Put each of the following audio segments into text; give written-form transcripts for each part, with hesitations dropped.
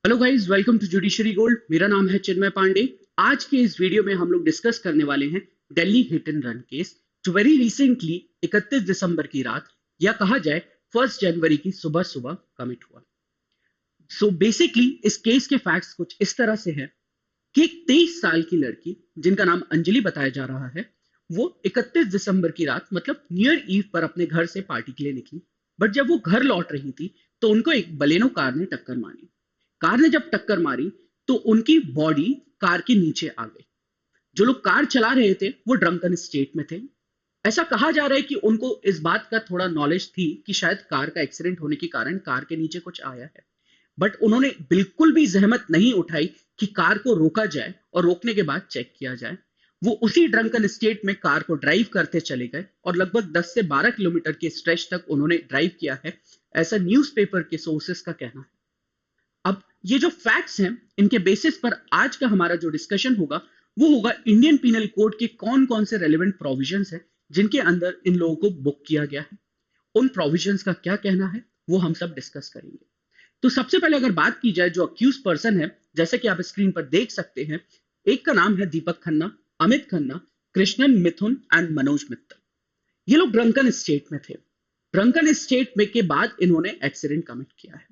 Hello guys, welcome to judiciary gold. मेरा नाम है चिन्मय पांडे। आज के इस वीडियो में हम लोग डिस्कस करने वाले हैं Delhi hit and run case, जो वेरी रिसेंटली 31 दिसंबर की रात या कहा जाए 1 जनवरी की सुबह सुबह कमिट हुआ। सो बेसिकली इस केस के फैक्ट्स कुछ इस तरह से हैं कि एक 23 साल की लड़की जिनका नाम अंजलि बताया जा रहा है, वो 31 दिसंबर की रात मतलब न्यू ईयर ईव पर अपने घर से पार्टी के लिए निकली। बट जब वो घर लौट रही थी तो उनको एक बलेनो कार ने टक्कर मारी। कार ने जब टक्कर मारी तो उनकी बॉडी कार के नीचे आ गई। जो लोग कार चला रहे थे वो ड्रंकन स्टेट में थे। ऐसा कहा जा रहा है कि उनको इस बात का थोड़ा नॉलेज थी कि शायद कार का एक्सीडेंट होने के कारण कार के नीचे कुछ आया है, बट उन्होंने बिल्कुल भी जहमत नहीं उठाई कि कार को रोका जाए और रोकने के बाद चेक किया जाए। वो उसी ड्रंकन स्टेट में कार को ड्राइव करते चले गए और लगभग 10 से 12 किलोमीटर के स्ट्रेच तक उन्होंने ड्राइव किया है, ऐसा न्यूज़पेपर के सोर्सेस का कहना है। अब ये जो फैक्ट्स हैं, इनके बेसिस पर आज का हमारा जो डिस्कशन होगा वो होगा इंडियन पीनल कोड के कौन कौन से रेलेवेंट प्रोविजंस हैं जिनके अंदर इन लोगों को बुक किया गया है। उन प्रोविजंस का क्या कहना है वो हम सब डिस्कस करेंगे। तो सबसे पहले अगर बात की जाए, जो अक्यूज पर्सन है, जैसे कि आप स्क्रीन पर देख सकते हैं, एक का नाम है दीपक खन्ना, अमित खन्ना, कृष्णन मिथुन एंड मनोज मित्तल। ये लोग ड्रंकन स्टेट में थे। ड्रंकन स्टेट में के बाद इन्होंने एक्सीडेंट कमिट किया है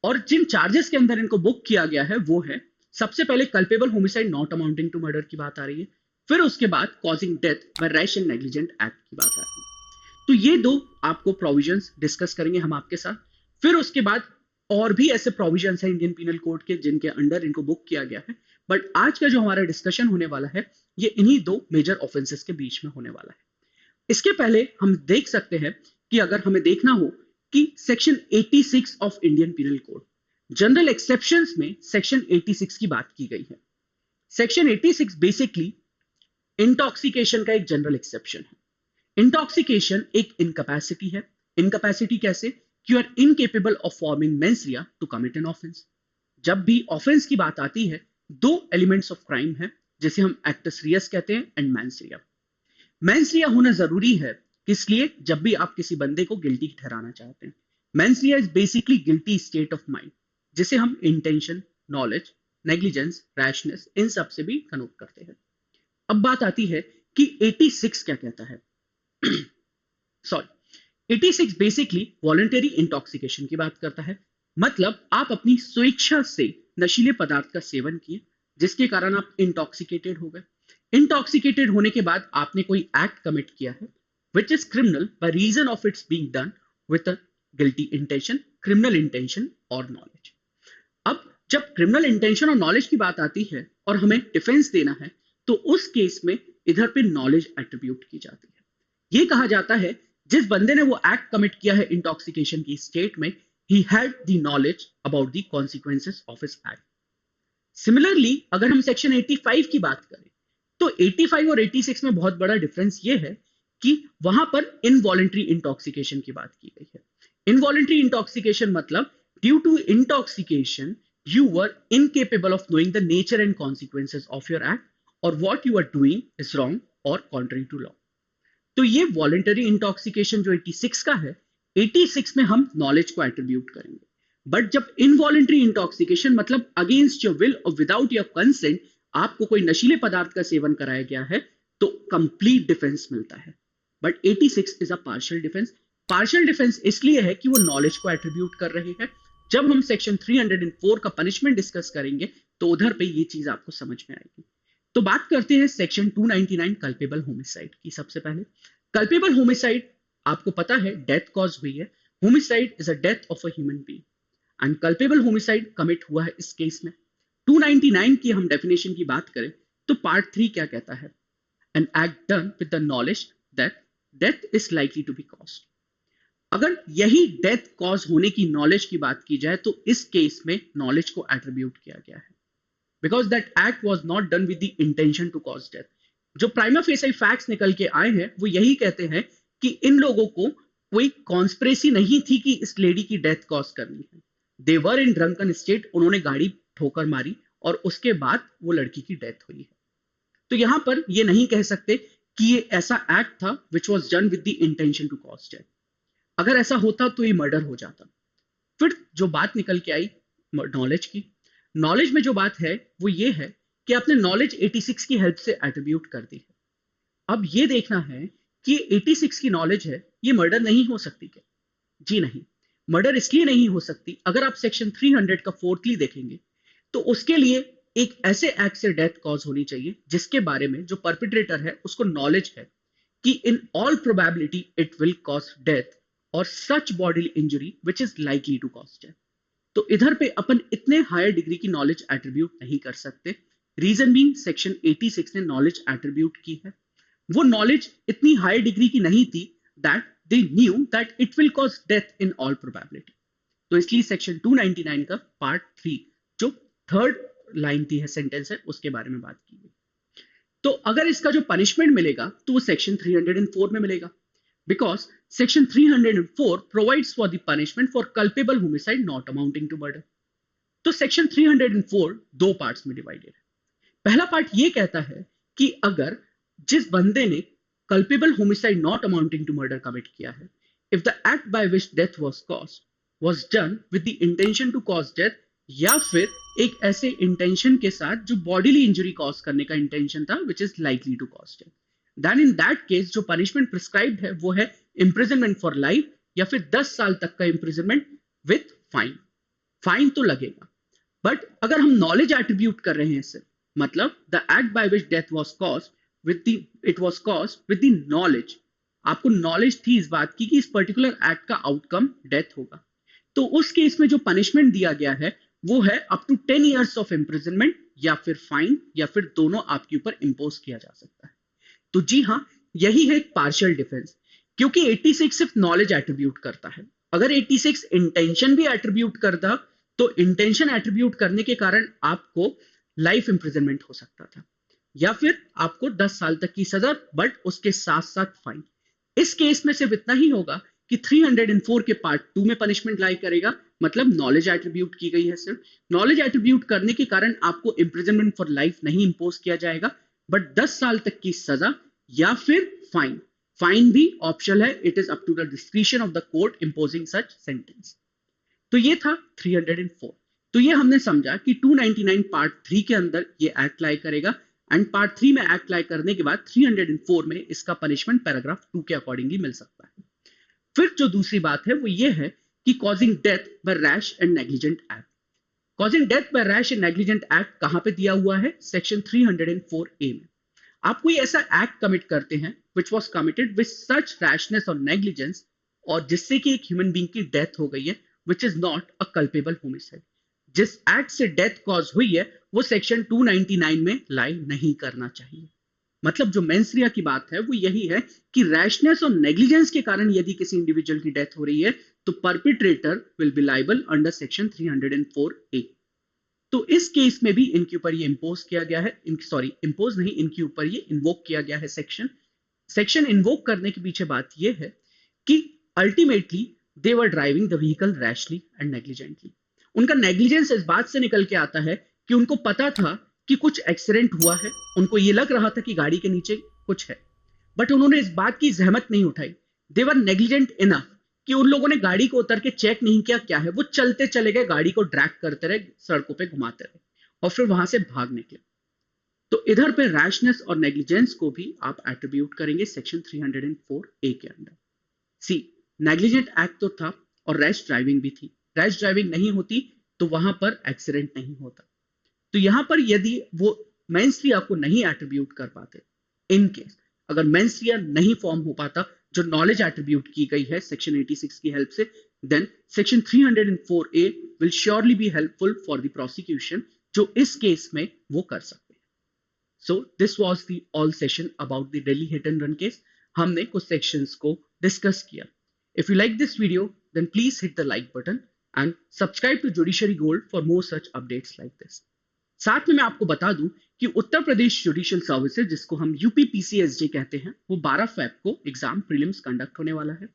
और जिन चार्जेस के अंदर इनको बुक किया गया है वो है, सबसे पहले culpable homicide not amounting to murder की बात आ रही है, फिर उसके बाद causing death by rash and negligent act की बात आ रही है। तो ये दो आपको प्रोविजंस डिस्कस करेंगे हम आपके साथ। फिर उसके बाद और भी ऐसे प्रोविजंस हैं इंडियन पीनल कोड के जिनके अंडर इनको बुक किया गया है, बट आज का जो हमारा डिस्कशन होने वाला है ये इन्हीं दो मेजर ऑफेंसेस के बीच में होने वाला है। इसके पहले हम देख सकते हैं कि अगर हमें देखना हो कि section 86 of Indian penal code, general exceptions में सेक्शन 86 की बात की गई है। सेक्शन 86 बेसिकली इंटॉक्सिकेशन का एक जनरल एक्सेप्शन है। इंटॉक्सिकेशन एक इनकैपेसिटी है। इनकैपेसिटी कैसे? You are incapable of forming mens rea to commit an offence. जब भी ऑफेंस की बात आती है, दो एलिमेंट्स ऑफ क्राइम है जिसे हम एक्टस रियस कहते हैं एंड मेंसरिया। मेंसरिया होना जरूरी है, इसलिए जब भी आप किसी बंदे को गिल्टी ठहराना चाहते हैं। Mens rea is basically guilty state of mind, जिसे हम इंटेंशन, नॉलेज, नेग्लिजेंस, रैशनेस इन सब से भी कनोट करते हैं। अब बात आती है कि 86 क्या कहता है। सॉरी, 86 बेसिकली वॉलंटरी इंटॉक्सिकेशन की बात करता है। मतलब आप अपनी स्वेच्छा से नशीले पदार्थ का सेवन किए जिसके कारण आप इंटॉक्सिकेटेड हो गए। इंटॉक्सिकेटेड होने के बाद आपने कोई एक्ट कमिट किया है which is criminal by reason of its being done with a guilty intention, criminal intention और नॉलेज। अब जब क्रिमिनल इंटेंशन और नॉलेज की बात आती है और हमें डिफेंस देना है, तो उस केस में इधर पे नॉलेज एट्रीब्यूट की जाती है। ये कहा जाता है जिस बंदे ने वो एक्ट कमिट किया है इंटॉक्सिकेशन की स्टेट में, he had the knowledge about the consequences of his act. Similarly अगर हम सेक्शन 85 की बात करें, तो 85 और 86 में बहुत बड़ा डिफरेंस ये है कि वहां पर इनवॉलेंट्री इंटॉक्सिकेशन की बात की गई है। इनवॉलेंट्री इंटॉक्सिकेशन मतलब due to intoxication you were incapable of knowing the nature and consequences of your act or what you are doing is wrong or contrary to law. तो ये वॉलेंटरी इंटॉक्सिकेशन जो 86 का है, 86 में हम नॉलेज को attribute करेंगे। बट जब इनवॉलेंटरी इंटॉक्सिकेशन मतलब अगेंस्ट योर विल और विदाउट योर कंसेंट आपको कोई नशीले पदार्थ का सेवन कराया गया है, तो कंप्लीट डिफेंस मिलता है। But 86 is a partial defence. Partial defence इसलिए है कि वो नॉलेज को एट्रीब्यूट कर रहे हैं। जब हम सेक्शन 304 का पनिशमेंट डिस्कस करेंगे तो उधर पे ये चीज आपको समझ में आएगी। तो बात करते हैं सेक्शन 299 कल्पेबल होमिसाइड की। सबसे पहले कल्पेबल होमिसाइड, आपको पता है डेथ कॉज हुई है। Homicide is a death of a human being and culpable homicide commit हुआ है इस केस में। 299 की हम डेफिनेशन की बात करें तो पार्ट 3 क्या कहता है? An act done with the knowledge that death is likely to be caused. अगर यही डेथ कॉज होने की नॉलेज की बात की जाए तो इस केस में नॉलेज को एट्रीब्यूट किया गया है, because that act was not done with the intention to cause death. जो प्राइमा फेसी फैक्ट्स निकल के आए हैं वो यही कहते हैं कि इन लोगों को कोई कॉन्स्पिरेसी नहीं थी कि इस लेडी की डेथ कॉज करनी है। दे वर इन ड्रंकन स्टेट, उन्होंने गाड़ी ठोकर मारी और उसके बाद वो लड़की की डेथ हुई है। तो यहां पर ये नहीं कह सकते कि ये ऐसा एक्ट था which was done with the intention to cause death. अगर ऐसा होता तो ये मर्डर हो जाता। फिर जो बात निकल के आई नॉलेज की, नॉलेज में जो बात है वो ये है कि आपने नॉलेज 86 की हेल्प से एट्रीब्यूट कर दी है। अब ये देखना है कि 86 की नॉलेज है, ये मर्डर नहीं हो सकती क्या? जी नहीं। मर्डर इसलिए नहीं हो सकती, अगर आप सेक्शन 300 का फोर्थली देखेंगे तो उसके लिए एक ऐसे एक्ट से डेथ कॉज होनी चाहिए जिसके बारे में जो परपिट्रेटर है उसको नॉलेज है कि in all probability it will cause death और such body injury which is likely to cause death. तो इधर पे अपन इतने हायर डिग्री की नॉलेज एट्रीब्यूट नहीं कर सकते। रीजन बीइंग सेक्शन 86 ने नॉलेज एट्रीब्यूट की है, वो नॉलेज इतनी हायर डिग्री की नहीं थी that they knew that it will cause death in all probability. तो इसलिए सेक्शन 299 का पार्ट 3 जो थर्ड लाइन थी है सेंटेंस है उसके बारे में बात की गई। तो अगर इसका जो पनिशमेंट मिलेगा तो वो सेक्शन 304 में मिलेगा, because section 304 provides for the punishment for culpable homicide not amounting to murder. तो सेक्शन 304 दो पार्ट्स में डिवाइडेड है। पहला पार्ट ये कहता है कि अगर जिस बंदे ने culpable homicide not amounting to murder commit किया है, if the act by which death was caused was done with the intention to cause death, या फिर एक ऐसे इंटेंशन के साथ जो बॉडीली इंजरी कॉज करने का इंटेंशन था which is likely to cause death, then in that case जो पनिशमेंट प्रिस्क्राइब्ड है वो है इंप्रिजनमेंट फॉर लाइफ या फिर 10 साल तक का इंप्रिजनमेंट विथ फाइन। फाइन तो लगेगा, बट अगर हम नॉलेज एट्रीब्यूट कर रहे हैं सिर्फ, मतलब the act by which death was caused it was caused with the knowledge, आपको नॉलेज थी इस बात की कि इस पर्टिकुलर एक्ट का आउटकम डेथ होगा, तो उस केस में जो पनिशमेंट दिया गया है वो है up to 10 years of imprisonment या फिर फाइन या फिर दोनों आपके ऊपर इंपोज किया जा सकता है। तो जी हाँ, यही है एक पार्शियल डिफेंस, क्योंकि 86 सिर्फ नॉलेज एट्रीब्यूट करता है। अगर 86 इंटेंशन भी एट्रीब्यूट करता तो इंटेंशन एट्रीब्यूट करने के कारण आपको लाइफ इंप्रिजनमेंट हो सकता था या फिर आपको 10 साल तक की सजा, बट उसके साथ साथ फाइन। इस केस में सिर्फ इतना ही होगा कि 304 के पार्ट 2 में पनिशमेंट लाई करेगा, मतलब नॉलेज एट्रीब्यूट की गई है। सिर्फ नॉलेज एट्रीब्यूट करने के कारण आपको इंप्रिजनमेंट फॉर लाइफ नहीं इंपोज किया जाएगा, बट 10 साल तक की सजा या फिर फाइन। फाइन भी ऑप्शनल है, it is up to the discretion of the court imposing such sentence. तो ये था 304। तो ये हमने समझा कि 299 पार्ट 3 के अंदर ये एक्ट लाई करेगा, एंड पार्ट 3 में एक्ट लाई करने के बाद 304 में इसका पनिशमेंट पैराग्राफ 2 के अकॉर्डिंगली मिल सकता है। फिर जो दूसरी बात है वो ये है कि causing death by rash and negligent act. Causing death by rash and negligent act कहां पे दिया हुआ है? सेक्शन 304A में। आप कोई ऐसा एक्ट कमिट करते हैं which was committed with such rashness or negligence, और जिससे कि एक ह्यूमन बीइंग की डेथ हो गई है, which is not a culpable homicide। जिस एक्ट से डेथ कॉज हुई है वो सेक्शन 299 में लाई नहीं करना चाहिए। मतलब जो मेंस रिया की बात है वो यही है कि रैशनेस और नेग्लिजेंस के कारण यदि किसी इंडिविजुअल की डेथ हो रही है तो perpetrator will be liable under section 304A। तो इस केस में भी इनके ऊपर ये इंपोज किया गया है, इंपोज नहीं, इनके ऊपर ये इन्वोक किया गया है सेक्शन इन्वोक करने के पीछे बात ये है कि ultimately they were driving the vehicle rashly and negligently. उनका नेग्लिजेंस इस बात से निकल के आता है कि उनको पता था कि कुछ एक्सीडेंट हुआ है, उनको ये लग रहा था कि गाड़ी के नीचे कुछ है, बट उन्होंने इस बात की जहमत नहीं उठाई। दे वर नेग्लिजेंट इनफ कि उन लोगों ने गाड़ी को उतर के चेक नहीं किया क्या है, वो चलते चले गए, गाड़ी को ड्रैग करते रहे, सड़कों पे घुमाते रहे और फिर वहां से भाग निकले। तो इधर पे रैशनेस और नेग्लिजेंस को भी आप एट्रीब्यूट करेंगे सेक्शन 304A के अंदर। सी, नेग्लिजेंट एक्ट तो था और रैश ड्राइविंग भी थी। रैश ड्राइविंग नहीं होती तो वहां पर एक्सीडेंट नहीं होता। तो यहां पर यदि वो मेंस रिया को नहीं एट्रीब्यूट कर पाते, इन केस अगर मेंस रिया नहीं फॉर्म हो पाता जो नॉलेज एट्रीब्यूट की गई है सेक्शन 86 की हेल्प से, then section 304A will surely be helpful for the prosecution, जो इस केस में वो कर सकते हैं। So this was the all session about the Delhi hit and run case. हमने कुछ सेक्शंस को डिस्कस किया। If you like this video then please hit the like button and subscribe to judiciary Gold for more such updates like this. साथ में मैं आपको बता दूं कि उत्तर प्रदेश जुडिशियल सर्विसेज, जिसको हम यूपीपीसीएसजे कहते हैं, वो 12 फेब को एग्जाम प्रीलिम्स कंडक्ट होने वाला है।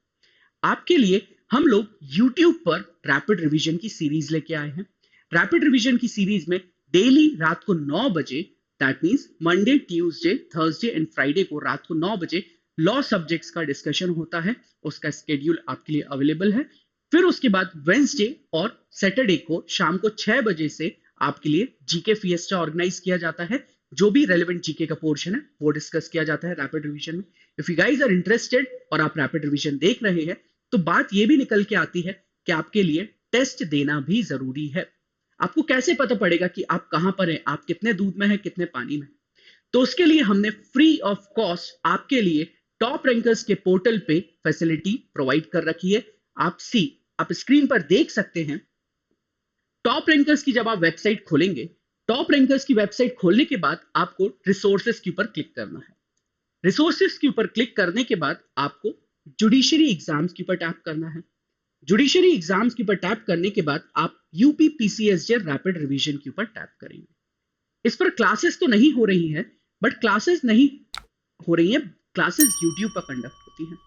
आपके लिए हम लोग यूट्यूब पर रैपिड रिवीजन की सीरीज लेके आए हैं। रैपिड रिवीजन की सीरीज में डेली रात को 9 बजे, that means Monday, Tuesday, Thursday and Friday को रात को 9 बजे लॉ सब्जेक्ट्स का डिस्कशन होता है। उसका स्केड्यूल आपके लिए अवेलेबल है। फिर उसके बाद वेंसडे और सैटरडे को शाम को 6 बजे से आपके लिए जीके फिएस्टा ऑर्गेनाइज किया जाता है। जो भी रेलेवेंट जीके का पोर्शन है वो डिस्कस किया जाता है रैपिड रिवीजन में। If you guys are interested और आप रैपिड रिवीजन देख रहे हैं तो बात ये भी निकल के आती है कि आपके लिए टेस्ट देना भी जरूरी है। आपको कैसे पता पड़ेगा कि आप कहां पर हैं, आप कितने दूध में हैं, कितने पानी में? तो उसके लिए हमने फ्री ऑफ कॉस्ट आपके लिए टॉप रैंकर्स के पोर्टल पे फैसिलिटी प्रोवाइड कर रखी है। आप स्क्रीन पर देख सकते हैं टॉप रैंकर्स की। जब आप वेबसाइट खोलेंगे, टॉप रैंकर्स की वेबसाइट खोलने के बाद आपको रिसोर्सेस के ऊपर क्लिक करना है। रिसोर्सेस के ऊपर क्लिक करने के बाद आपको जुडिशरी एग्जाम्स के ऊपर टैप करना है। जुडिशरी एग्जाम्स के ऊपर टैप करने के बाद आप यूपी पीसीएसजे रैपिड रिवीजन के ऊपर टैप करेंगे। इस पर क्लासेस तो नहीं हो रही है, बट क्लासेस नहीं हो रही है, क्लासेस यूट्यूब पर कंडक्ट होती हैं।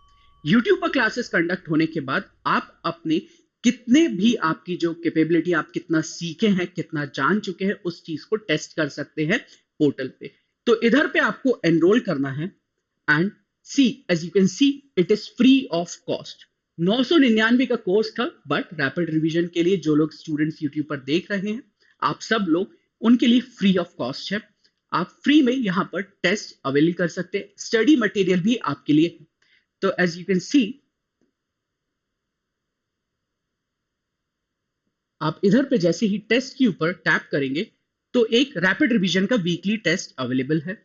यूट्यूब पर क्लासेस कंडक्ट होने के बाद आप अपने कितने भी आपकी जो कैपेबिलिटी, आप कितना सीखे हैं, कितना जान चुके हैं, उस चीज को टेस्ट कर सकते हैं पोर्टल पे। तो इधर पे आपको एनरोल करना है and see, as you can see, it is free of cost. 999 का कोर्स था, बट रैपिड रिवीजन के लिए जो लोग स्टूडेंट्स यूट्यूब पर देख रहे हैं, आप सब लोग, उनके लिए फ्री ऑफ कॉस्ट है। आप फ्री में यहां पर टेस्ट अवेल कर सकते हैं। स्टडी मटेरियल भी आपके लिए है। तो एज यू कैन सी, आप इधर पे जैसे ही टेस्ट के ऊपर टैप करेंगे तो एक रैपिड रिवीजन का वीकली टेस्ट अवेलेबल है।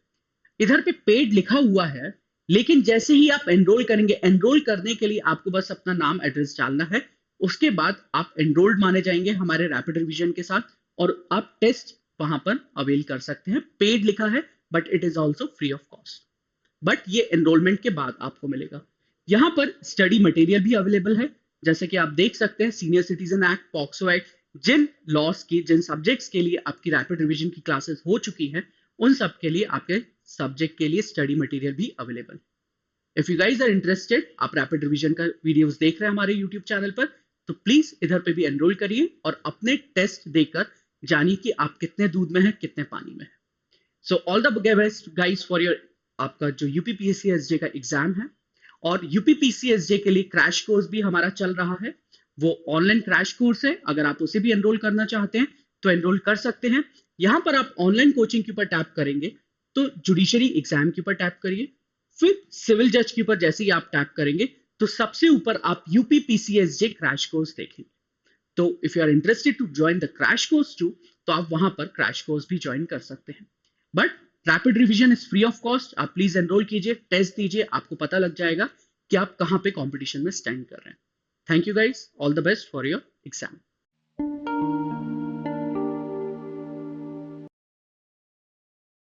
इधर पे पेड लिखा हुआ है, लेकिन जैसे ही आप एनरोल करेंगे, एनरोल करने के लिए आपको बस अपना नाम एड्रेस डालना है। उसके बाद आप एनरोल्ड माने जाएंगे हमारे रैपिड रिवीजन के साथ और आप टेस्ट वहां पर अवेल कर सकते हैं। पेड लिखा है but it is also free of cost, but ये एनरोलमेंट के बाद आपको मिलेगा। यहां पर स्टडी मटेरियल भी अवेलेबल है, जैसे कि आप देख सकते हैं senior citizen act, POCSO act, जिन लॉस की, जिन सब्जेक्ट्स के लिए आपकी रैपिड रिवीजन की क्लासेस हो चुकी हैं, उन सब के लिए आपके सब्जेक्ट के लिए स्टडी मटेरियल भी available. If you guys are interested, आप रैपिड रिवीजन का वीडियोस देख रहे हैं हमारे यूट्यूब चैनल पर, तो प्लीज इधर पे भी एनरोल करिए और अपने टेस्ट देकर जानिए कि आप कितने दूध में हैं, कितने पानी में हैं। So all the best guys for your, आपका जो यूपीपीएससी का एग्जाम है, और यूपीपीसीएसजे के लिए क्रैश कोर्स भी हमारा चल रहा है। वो ऑनलाइन क्रैश कोर्स है, अगर आप उसे भी एनरोल करना चाहते हैं तो एनरोल कर सकते हैं। यहां पर आप ऑनलाइन कोचिंग के ऊपर टैप करेंगे तो जुडिशरी एग्जाम के ऊपर टैप करिए, फिर सिविल जज के ऊपर जैसे ही आप टैप करेंगे तो सबसे ऊपर आप यूपीपीसीएसजे क्रैश कोर्स देखेंगे। तो if you are interested to join the crash course too, तो आप वहां पर क्रैश कोर्स भी ज्वाइन कर सकते हैं। But rapid revision is free of cost. आप प्लीज एनरोल कीजिए, टेस्ट दीजिए, आपको पता लग जाएगा कि आप कहां पे कंपटीशन में स्टैंड कर रहे हैं। Thank you guys, all the best for your exam.